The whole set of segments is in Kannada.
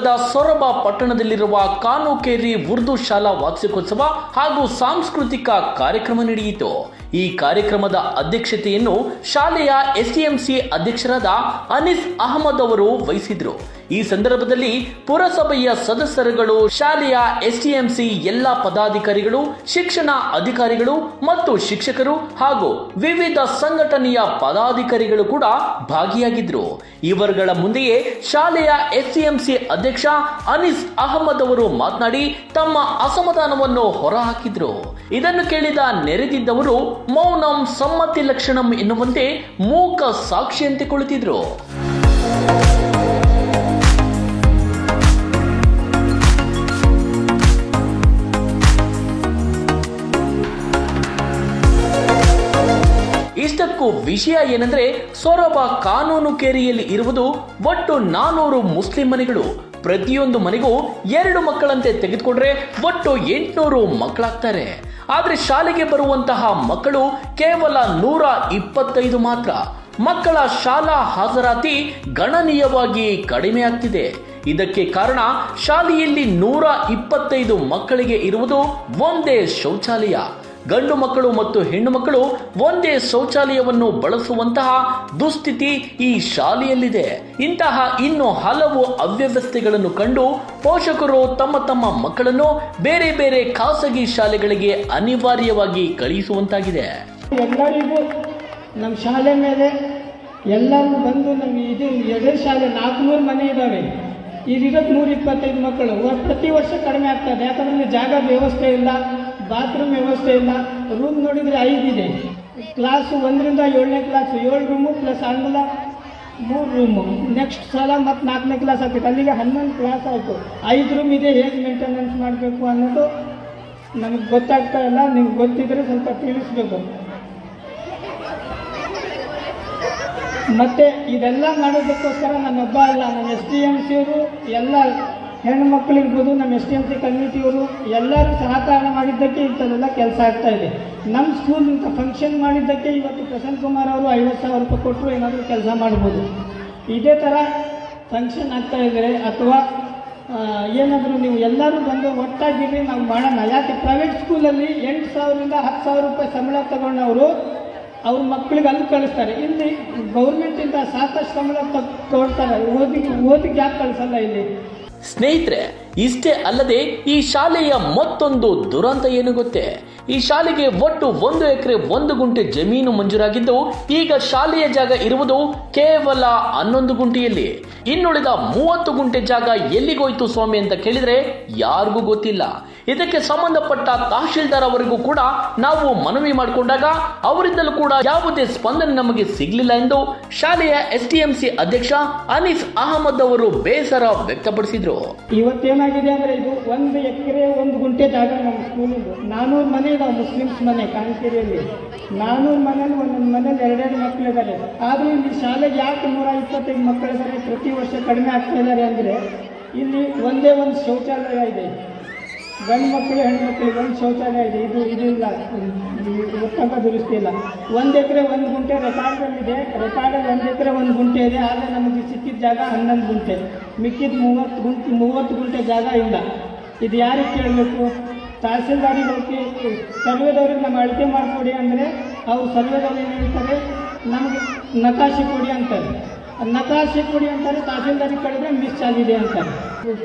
ಶಿವಮೊಗ್ಗದ ಸೊರಬ ಪಟ್ಟಣದಲ್ಲಿರುವ ಕಾನುಕೇರಿ ಉರ್ದು ಶಾಲಾ ವಾರ್ಷಿಕೋತ್ಸವ ಹಾಗೂ ಸಾಂಸ್ಕೃತಿಕ ಕಾರ್ಯಕ್ರಮ ನಡೆಯಿತು. ಈ ಕಾರ್ಯಕ್ರಮದ ಅಧ್ಯಕ್ಷತೆಯನ್ನು ಶಾಲೆಯ ಎಸ್ಟಿಎಂಸಿ ಅಧ್ಯಕ್ಷರಾದ ಅನೀಸ್ ಅಹಮದ್ ಅವರು ವಹಿಸಿದ್ರು. ಈ ಸಂದರ್ಭದಲ್ಲಿ ಪುರಸಭೆಯ ಸದಸ್ಯರುಗಳು, ಶಾಲೆಯ ಎಸ್ಟಿಎಂಸಿ ಎಲ್ಲ ಪದಾಧಿಕಾರಿಗಳು, ಶಿಕ್ಷಣ ಅಧಿಕಾರಿಗಳು ಮತ್ತು ಶಿಕ್ಷಕರು ಹಾಗೂ ವಿವಿಧ ಸಂಘಟನೆಯ ಪದಾಧಿಕಾರಿಗಳು ಕೂಡ ಭಾಗಿಯಾಗಿದ್ರು. ಇವರುಗಳ ಮುಂದೆಯೇ ಶಾಲೆಯ ಎಸ್ಟಿಎಂಸಿ ಅಧ್ಯಕ್ಷ ಅನೀಸ್ ಅಹಮದ್ ಅವರು ಮಾತನಾಡಿ ತಮ್ಮ ಅಸಮಾಧಾನವನ್ನು ಹೊರಹಾಕಿದ್ರು. ಇದನ್ನು ಕೇಳಿದ ನೆರೆದಿದ್ದವರು ಮೌನಂ ಸಮ್ಮತಿ ಲಕ್ಷಣಂ ಎನ್ನುವಂತೆ ಮೂಕ ಸಾಕ್ಷಿಯಂತೆ ಕುಳಿತಿದ್ರು. ಇಷ್ಟಕ್ಕೂ ವಿಷಯ ಏನೆಂದ್ರೆ, ಸೊರಬ ಕಾನೂನು ಕೇರಿಯಲ್ಲಿ ಇರುವುದು ಒಟ್ಟು 400 ಮುಸ್ಲಿಂ ಮನೆಗಳು. ಪ್ರತಿಯೊಂದು ಮನೆಗೂ 2 ಮಕ್ಕಳಂತೆ ತೆಗೆದುಕೊಂಡ್ರೆ ಒಟ್ಟು 800 ಮಕ್ಕಳಾಗ್ತಾರೆ. ಆದ್ರೆ ಶಾಲೆಗೆ ಬರುವಂತಹ ಮಕ್ಕಳು ಕೇವಲ 125 ಮಾತ್ರ. ಮಕ್ಕಳ ಶಾಲಾ ಹಾಜರಾತಿ ಗಣನೀಯವಾಗಿ ಕಡಿಮೆ ಆಗ್ತಿದೆ. ಇದಕ್ಕೆ ಕಾರಣ ಶಾಲೆಯಲ್ಲಿ 125 ಮಕ್ಕಳಿಗೆ ಇರುವುದು ಒಂದೇ ಶೌಚಾಲಯ. ಗಂಡು ಮಕ್ಕಳು ಮತ್ತು ಹೆಣ್ಣು ಮಕ್ಕಳು ಒಂದೇ ಶೌಚಾಲಯವನ್ನು ಬಳಸುವಂತಹ ದುಸ್ಥಿತಿ ಈ ಶಾಲೆಯಲ್ಲಿದೆ. ಇಂತಹ ಇನ್ನು ಹಲವು ಅವ್ಯವಸ್ಥೆಗಳನ್ನು ಕಂಡು ಪೋಷಕರು ತಮ್ಮ ತಮ್ಮ ಮಕ್ಕಳನ್ನು ಬೇರೆ ಬೇರೆ ಖಾಸಗಿ ಶಾಲೆಗಳಿಗೆ ಅನಿವಾರ್ಯವಾಗಿ ಕಳುಹಿಸುವಂತಾಗಿದೆ. ಎಲ್ಲರಿಗೂ ನಮ್ಮ ಶಾಲೆ ಮೇಲೆ ಎಲ್ಲರೂ ಬಂದು ನಮಗೆ ಇದು ಎರಡೇ ಶಾಲೆ 400 ಮನೆ ಇದ್ದಾವೆ. ಇಲ್ಲಿರೋದು 125 ಮಕ್ಕಳು. ಪ್ರತಿ ವರ್ಷ ಕಡಿಮೆ ಆಗ್ತದೆ. ಯಾಕಂದರೆ ಜಾಗ ವ್ಯವಸ್ಥೆ ಇಲ್ಲ, ಬಾತ್ರೂಮ್ ವ್ಯವಸ್ಥೆ ಇಲ್ಲ. ರೂಮ್ ನೋಡಿದರೆ 5 ಇದೆ. ಕ್ಲಾಸು 1ರಿಂದ 7ನೇ ಕ್ಲಾಸು 7 ರೂಮು ಪ್ಲಸ್ ಆಂಗ್ಲ 3 ರೂಮು. ನೆಕ್ಸ್ಟ್ ಸಲ ಮತ್ತು 4ನೇ ಕ್ಲಾಸ್ ಆಗ್ತೈತೆ. ಅಲ್ಲಿಗೆ 11 ಕ್ಲಾಸ್ ಆಯಿತು. 5 ರೂಮ್ ಇದೆ. ಹೇಗೆ ಮೇಂಟೆನೆನ್ಸ್ ಮಾಡಬೇಕು ಅನ್ನೋದು ನಮಗೆ ಗೊತ್ತಾಗ್ತಾ ಇಲ್ಲ. ನಿಮ್ಗೆ ಗೊತ್ತಿದ್ರೆ ಸ್ವಲ್ಪ ತಿಳಿಸ್ಬೇಕು. ಮತ್ತು ಇದೆಲ್ಲ ಮಾಡೋದಕ್ಕೋಸ್ಕರ ನನ್ನೊಬ್ಬ ಅಲ್ಲ, ನಮ್ಮ STMCಯವರು ಎಲ್ಲ ಹೆಣ್ಣು ಮಕ್ಕಳಿರ್ಬೋದು, ನಮ್ಮ STMC ಕಮ್ಯುನಿಟಿಯವರು ಎಲ್ಲರೂ ಸಹಕಾರ ಮಾಡಿದ್ದಕ್ಕೆ ಇಂಥದ್ದೆಲ್ಲ ಕೆಲಸ ಆಗ್ತಾ ಇದೆ. ನಮ್ಮ ಸ್ಕೂಲ್ ಇಂಥ ಫಂಕ್ಷನ್ ಮಾಡಿದ್ದಕ್ಕೆ ಇವತ್ತು ಪ್ರಸನ್ನ ಕುಮಾರ್ ಅವರು 50,000 ರೂಪಾಯಿ ಕೊಟ್ಟರು ಏನಾದರೂ ಕೆಲಸ ಮಾಡ್ಬೋದು. ಇದೇ ಥರ ಫಂಕ್ಷನ್ ಆಗ್ತಾ ಇದ್ದಾರೆ ಅಥವಾ ಏನಾದರೂ ನೀವು ಎಲ್ಲರೂ ಬಂದು ಒಟ್ಟಾಗಿರಿ, ನಾವು ಮಾಡೋಣ. ಯಾಕೆ ಪ್ರೈವೇಟ್ ಸ್ಕೂಲಲ್ಲಿ 8,000ರಿಂದ 10,000 ರೂಪಾಯಿ ಸಂಬಳ ತಗೊಂಡವರು ಅವ್ರ ಮಕ್ಕಳಿಗೆ ಅಲ್ಲಿ ಕಳಿಸ್ತಾರೆ. ಇಲ್ಲಿ ಗೌರ್ಮೆಂಟಿಂದ ಸಾಕಷ್ಟು ಸಂಬಳ ಕೊಡ್ತಾರೆ. ಓದಿಗೆ ಯಾಕೆ ಕಳಿಸಲ್ಲ ಇಲ್ಲಿ? ಸ್ನೇಹಿತರೆ, ಇಷ್ಟೇ ಅಲ್ಲದೆ ಈ ಶಾಲೆಯ ಮತ್ತೊಂದು ದುರಂತ ಏನು ಗೊತ್ತೇ? ಈ ಶಾಲೆಗೆ ಒಟ್ಟು 1 ಎಕರೆ 1 ಗುಂಟೆ ಜಮೀನು ಮಂಜೂರಾಗಿದ್ದು ಈಗ ಶಾಲೆಯ ಜಾಗ ಇರುವುದು ಕೇವಲ 11 ಗುಂಟೆಯಲ್ಲಿ. ಇನ್ನುಳಿದ 30 ಗುಂಟೆ ಜಾಗ ಎಲ್ಲಿಗೋಯ್ತು ಸ್ವಾಮಿ ಅಂತ ಕೇಳಿದ್ರೆ ಯಾರಿಗೂ ಗೊತ್ತಿಲ್ಲ. ಇದಕ್ಕೆ ಸಂಬಂಧಪಟ್ಟ ತಹಶೀಲ್ದಾರ್ ಅವರಿಗೂ ಕೂಡ ನಾವು ಮನವಿ ಮಾಡಿಕೊಂಡಾಗ ಅವರಿಂದಲೂ ಕೂಡ ಯಾವುದೇ ಸ್ಪಂದನೆ ನಮಗೆ ಸಿಗಲಿಲ್ಲ ಎಂದು ಶಾಲೆಯ STMC ಅಧ್ಯಕ್ಷ ಅನೀಸ್ ಅಹಮದ್ ಅವರು ಬೇಸರ ವ್ಯಕ್ತಪಡಿಸಿದ್ರು. ಇವತ್ತೇನಾಗಿದೆ ಅಂದ್ರೆ, ಇದು 1 ಎಕರೆ 1 ಗುಂಟೆ ಜಾಗ ನಮ್ಮ ಸ್ಕೂಲಿಂದು. 400 ಮನೆ ಇದಾವೆ ಮುಸ್ಲಿಮ್ಸ್ ಮನೆ ಕಾನ್ಕೆರೆಯಲ್ಲಿ. 400 ಮನೇಲಿ ಒಂದೊಂದು ಮನೇಲಿ 2 ಮಕ್ಕಳಿದ್ದಾರೆ. ಆದರೂ ಇಲ್ಲಿ ಶಾಲೆಗೆ ಯಾಕೆ 125 ಮಕ್ಕಳಿದ್ದಾರೆ, ಪ್ರತಿ ವರ್ಷ ಕಡಿಮೆ ಆಗ್ತಾ ಇದ್ದಾರೆ ಅಂದರೆ, ಇಲ್ಲಿ ಒಂದೇ ಒಂದು ಶೌಚಾಲಯ ಇದೆ. ಗಂಡು ಮಕ್ಕಳು ಹೆಣ್ಣು ಮಕ್ಕಳಿಗೆ ಒಂದು ಶೌಚಾಲಯ ಇದೆ. ಇದು ಇಲ್ಲ, ಒತ್ತಂಗ ದುರಸ್ತಿ ಇಲ್ಲ. 1 ಎಕರೆ 1 ಗುಂಟೆ ರೆಕಾರ್ಡಲ್ಲಿದೆ. ರೆಕಾರ್ಡಲ್ಲಿ 1 ಎಕರೆ 1 ಗುಂಟೆ ಇದೆ. ಆದರೆ ನಮಗೆ ಸಿಕ್ಕಿದ ಜಾಗ 11 ಗುಂಟೆ. ಮಿಕ್ಕಿದ 30 ಗುಂಟೆ ಜಾಗ ಇಲ್ಲ. ಇದು ಯಾರಿಗೆ ಕೇಳಬೇಕು? ತಹಸೀಲ್ದಾರಿಗೆ ಹೋಗಿ ಸರ್ವೇದವ್ರಿಗೆ ನಮ್ಮ ಅಳತೆ ಮಾಡಿಕೊಡಿ ಅಂದರೆ ಅವ್ರು ಸರ್ವೇದವ್ರು ಏನು ಹೇಳ್ತಾರೆ, ನಮಗೆ ನಕಾಶೆ ಕೊಡಿ ಅಂತಾರೆ. ನಕಾಶೆ ಕೊಡಿ ಅಂತಾರೆ. ತಹಸೀಲ್ದಾರಿಗೆ ಕಳೆದ್ರೆ ಮಿಸ್ ಆಗಿದೆ ಅಂತಾರೆ.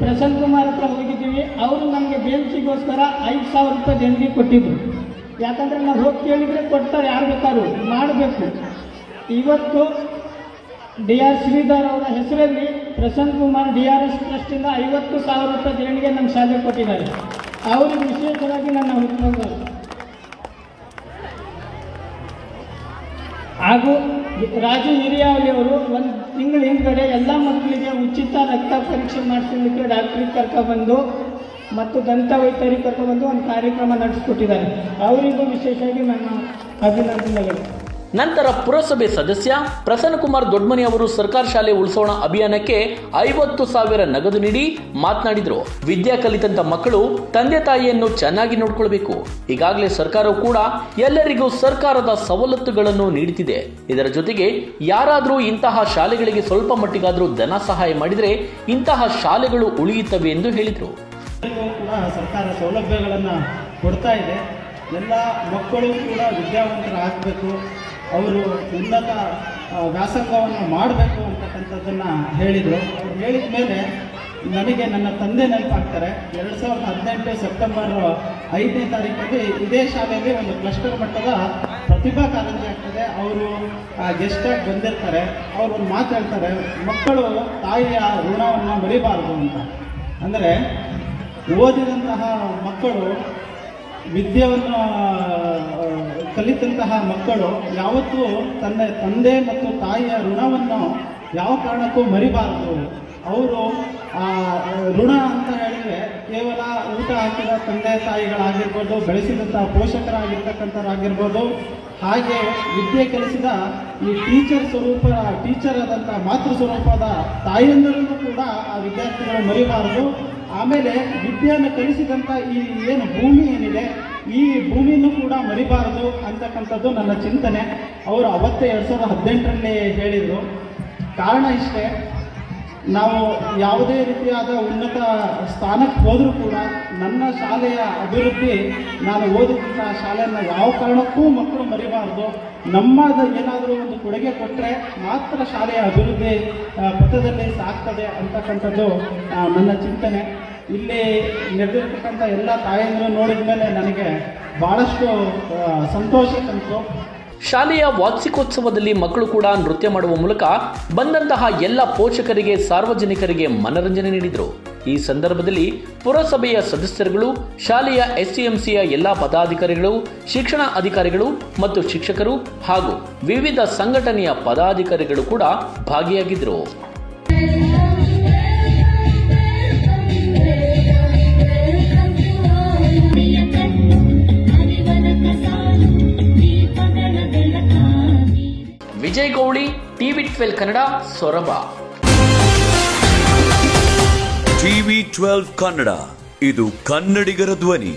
ಪ್ರಸನ್ನ ಕುಮಾರ್ ಹತ್ರ ಹೋಗಿದ್ದೀವಿ. ಅವರು ನಮಗೆ ಬೇಲ್ಸಿಗೋಸ್ಕರ 5,000 ರೂಪಾಯಿ ದೇಣಿಗೆ ಕೊಟ್ಟಿದ್ರು. ಯಾಕಂದರೆ ನಾವು ಹೋಗಿ ಕೇಳಿದರೆ ಕೊಡ್ತಾರೆ, ಯಾರು ಬೇಕಾದ್ರು ಮಾಡಬೇಕು. ಇವತ್ತು DR ಶ್ರೀಧರ್ ಅವರ ಹೆಸರಲ್ಲಿ ಪ್ರಸನ್ನ ಕುಮಾರ್ DRS ಟ್ರಸ್ಟಿಂದ 50,000 ರೂಪಾಯಿ ದೇಣಿಗೆ ನಮ್ಮ ಶಾಲೆಗೆ ಕೊಟ್ಟಿದ್ದಾರೆ. ಅವ್ರಿಗೆ ವಿಶೇಷವಾಗಿ ನನ್ನ ಹುಡುಗರು ಹಾಗೂ ರಾಜು ಹಿರಿಯಾವಳಿ ಅವರು 1 ತಿಂಗಳ ಹಿಂದ್ಗಡೆ ಎಲ್ಲ ಮಕ್ಕಳಿಗೆ ಉಚಿತ ರಕ್ತ ಪರೀಕ್ಷೆ ಮಾಡಿಸಲಿಕ್ಕೆ ಡಾಕ್ಟ್ರಿಗೆ ಕರ್ಕೊಬಂದು ಮತ್ತು ದಂತ ವೈದ್ಯರಿಗೆ ಕರ್ಕೊಬಂದು ಒಂದು ಕಾರ್ಯಕ್ರಮ ನಡೆಸಿಕೊಟ್ಟಿದ್ದಾರೆ. ಅವರಿಗೂ ವಿಶೇಷವಾಗಿ ನನ್ನ ಅಭಿನಂದನೆಗಳು. ನಂತರ ಪುರಸಭೆ ಸದಸ್ಯ ಪ್ರಸನ್ನಕುಮಾರ್ ದೊಡ್ಮನಿ ಅವರು ಸರ್ಕಾರಿ ಶಾಲೆ ಉಳಿಸೋಣ ಅಭಿಯಾನಕ್ಕೆ 50,000 ನಗದು ನೀಡಿ ಮಾತನಾಡಿದರು. ವಿದ್ಯಾ ಕಲಿತಂತ ಮಕ್ಕಳು ತಂದೆ ತಾಯಿಯನ್ನು ಚೆನ್ನಾಗಿ ನೋಡಿಕೊಳ್ಳಬೇಕು. ಈಗಾಗಲೇ ಸರ್ಕಾರವು ಕೂಡ ಎಲ್ಲರಿಗೂ ಸರ್ಕಾರದ ಸವಲತ್ತುಗಳನ್ನು ನೀಡುತ್ತಿದೆ. ಇದರ ಜೊತೆಗೆ ಯಾರಾದರೂ ಇಂತಹ ಶಾಲೆಗಳಿಗೆ ಸ್ವಲ್ಪ ಮಟ್ಟಿಗಾದರೂ ಧನ ಸಹಾಯ ಮಾಡಿದರೆ ಇಂತಹ ಶಾಲೆಗಳು ಉಳಿಯುತ್ತವೆ ಎಂದು ಹೇಳಿದರು. ಕೂಡ ಸರ್ಕಾರ ಸೌಲಭ್ಯಗಳನ್ನು ಕೊಡ್ತಾ ಇದೆ. ಎಲ್ಲ ಮಕ್ಕಳು ಕೂಡ ವಿದ್ಯಾವಂತರಾಗಬೇಕು, ಅವರು ಉನ್ನತ ವ್ಯಾಸಂಗವನ್ನು ಮಾಡಬೇಕು ಅಂತಕ್ಕಂಥದ್ದನ್ನು ಹೇಳಿದರು. ಅವ್ರು ಹೇಳಿದ ಮೇಲೆ ನನಗೆ ನನ್ನ ತಂದೆ ನೆನಪಾಗ್ತಾರೆ. 2018 ಸೆಪ್ಟೆಂಬರ್ 5ನೇ ತಾರೀಕಿಗೆ ಇದೇ ಶಾಲೆಯಲ್ಲಿ ಒಂದು ಕ್ಲಸ್ಟರ್ ಮಟ್ಟದ ಪ್ರತಿಭಾ ಕಾರಂಜಿ ಆಗ್ತದೆ. ಅವರು ಗೆಸ್ಟಾಗಿ ಬಂದಿರ್ತಾರೆ. ಅವರು ಒಂದು ಮಾತು ಹೇಳ್ತಾರೆ, ಮಕ್ಕಳು ತಾಯಿಯ ಋಣವನ್ನು ಮರಿಬಾರದು ಅಂತ. ಅಂದರೆ ಓದಿದಂತಹ ಮಕ್ಕಳು, ವಿದ್ಯೆಯನ್ನು ಕಲಿತಂತಹ ಮಕ್ಕಳು ಯಾವತ್ತೂ ತನ್ನ ತಂದೆ ಮತ್ತು ತಾಯಿಯ ಋಣವನ್ನು ಯಾವ ಕಾರಣಕ್ಕೂ ಮರಿಬಾರದು. ಅವರು ಋಣ ಅಂತ ಹೇಳಿದರೆ ಕೇವಲ ಊಟ ಹಾಕಿದ ತಂದೆ ತಾಯಿಗಳಾಗಿರ್ಬೋದು, ಬೆಳೆಸಿದಂಥ ಪೋಷಕರಾಗಿರ್ತಕ್ಕಂಥವ್ರಾಗಿರ್ಬೋದು, ಹಾಗೆ ವಿದ್ಯೆ ಕಲಿಸಿದ ಈ ಟೀಚರ್ ಆದಂಥ ಮಾತೃ ಸ್ವರೂಪದ ತಾಯಿಯಂದರನ್ನು ಕೂಡ ಆ ವಿದ್ಯಾರ್ಥಿಗಳು ಮರಿಬಾರದು. ಆಮೇಲೆ ವಿದ್ಯೆಯನ್ನು ಕಲಿಸಿದಂಥ ಈ ಏನು ಭೂಮಿ ಏನಿದೆ, ಈ ಭೂಮಿಯನ್ನು ಕೂಡ ಮರಿಬಾರದು ಅಂತಕ್ಕಂಥದ್ದು ನನ್ನ ಚಿಂತನೆ. ಅವರು ಅವತ್ತೇ 2018ರಲ್ಲಿ ಹೇಳಿದರು. ಕಾರಣ ಇಷ್ಟೇ, ನಾವು ಯಾವುದೇ ರೀತಿಯಾದ ಉನ್ನತ ಸ್ಥಾನಕ್ಕೆ ಹೋದರೂ ಕೂಡ ನನ್ನ ಶಾಲೆಯ ಅಭಿವೃದ್ಧಿ, ನಾನು ಓದಿದಂಥ ಶಾಲೆಯನ್ನು ಯಾವ ಕಾರಣಕ್ಕೂ ಮಕ್ಕಳು ಮರಿಬಾರ್ದು. ನಮ್ಮದು ಏನಾದರೂ ಒಂದು ಕೊಡುಗೆ ಕೊಟ್ಟರೆ ಮಾತ್ರ ಶಾಲೆಯ ಅಭಿವೃದ್ಧಿ ಪಥದಲ್ಲಿ ಸಾಗ್ತದೆ ಅಂತಕ್ಕಂಥದ್ದು ನನ್ನ ಚಿಂತನೆ. ಇಲ್ಲಿ ನಡೆದಿರ್ತಕ್ಕಂಥ ಎಲ್ಲ ತಾಯಂದಿರು ನೋಡಿದ ಮೇಲೆ ನನಗೆ ಭಾಳಷ್ಟು ಸಂತೋಷ ತಂತು. ಶಾಲೆಯ ವಾರ್ಷಿಕೋತ್ಸವದಲ್ಲಿ ಮಕ್ಕಳು ಕೂಡ ನೃತ್ಯ ಮಾಡುವ ಮೂಲಕ ಬಂದಂತಹ ಎಲ್ಲ ಪೋಷಕರಿಗೆ, ಸಾರ್ವಜನಿಕರಿಗೆ ಮನರಂಜನೆ ನೀಡಿದರು. ಈ ಸಂದರ್ಭದಲ್ಲಿ ಪುರಸಭೆಯ ಸದಸ್ಯರುಗಳು, ಶಾಲೆಯ ಎಸ್ಟಿಎಂಸಿಯ ಎಲ್ಲ ಪದಾಧಿಕಾರಿಗಳು, ಶಿಕ್ಷಣ ಅಧಿಕಾರಿಗಳು ಮತ್ತು ಶಿಕ್ಷಕರು ಹಾಗೂ ವಿವಿಧ ಸಂಘಟನೆಯ ಪದಾಧಿಕಾರಿಗಳು ಕೂಡ ಭಾಗಿಯಾಗಿದ್ದರು. ವಿಜಯ್ ಗೌಳಿ, TV12 ಕನ್ನಡ, ಸೊರಬ. TV12 ಕನ್ನಡ, ಇದು ಕನ್ನಡಿಗರ ಧ್ವನಿ.